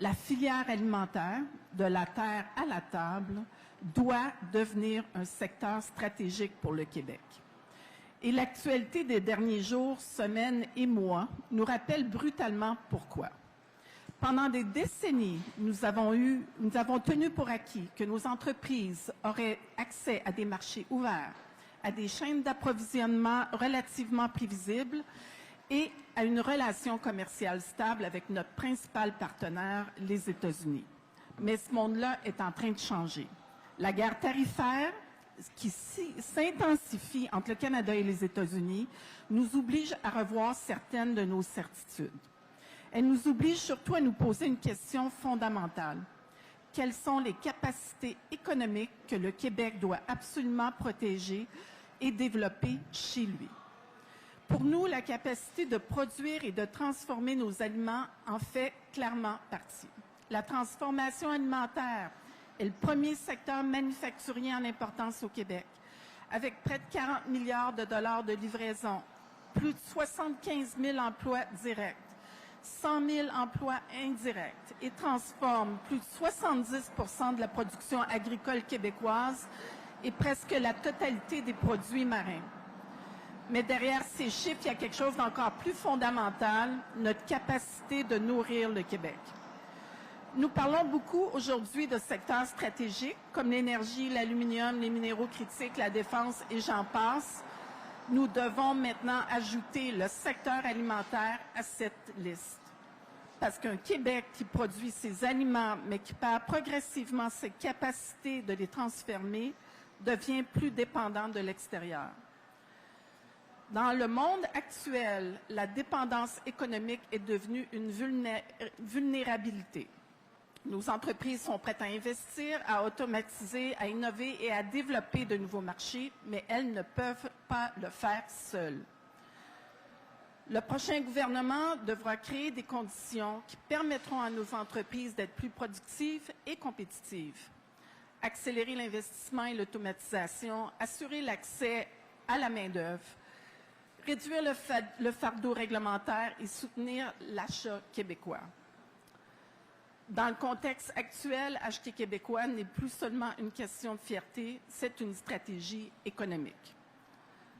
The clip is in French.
La filière alimentaire, de la terre à la table, doit devenir un secteur stratégique pour le Québec. Et l'actualité des derniers jours, semaines et mois nous rappelle brutalement pourquoi. Pendant des décennies, nous avons tenu pour acquis que nos entreprises auraient accès à des marchés ouverts, à des chaînes d'approvisionnement relativement prévisibles et à une relation commerciale stable avec notre principal partenaire, les États-Unis. Mais ce monde-là est en train de changer. La guerre tarifaire qui s'intensifie entre le Canada et les États-Unis nous oblige à revoir certaines de nos certitudes. Elle nous oblige surtout à nous poser une question fondamentale. Quelles sont les capacités économiques que le Québec doit absolument protéger et développer chez lui? Pour nous, la capacité de produire et de transformer nos aliments en fait clairement partie. La transformation alimentaire est le premier secteur manufacturier en importance au Québec, avec près de 40 milliards de dollars de livraison, plus de 75 000 emplois directs, 100 000 emplois indirects et transforme plus de 70 de la production agricole québécoise et presque la totalité des produits marins. Mais derrière ces chiffres, il y a quelque chose d'encore plus fondamental, notre capacité de nourrir le Québec. Nous parlons beaucoup aujourd'hui de secteurs stratégiques comme l'énergie, l'aluminium, les minéraux critiques, la défense et j'en passe. Nous devons maintenant ajouter le secteur alimentaire à cette liste. Parce qu'un Québec qui produit ses aliments, mais qui perd progressivement ses capacités de les transformer, devient plus dépendant de l'extérieur. Dans le monde actuel, la dépendance économique est devenue une vulnérabilité. Nos entreprises sont prêtes à investir, à automatiser, à innover et à développer de nouveaux marchés, mais elles ne peuvent pas le faire seules. Le prochain gouvernement devra créer des conditions qui permettront à nos entreprises d'être plus productives et compétitives. Accélérer l'investissement et l'automatisation, assurer l'accès à la main-d'œuvre, réduire le fardeau réglementaire et soutenir l'achat québécois. Dans le contexte actuel, acheter québécois n'est plus seulement une question de fierté, c'est une stratégie économique.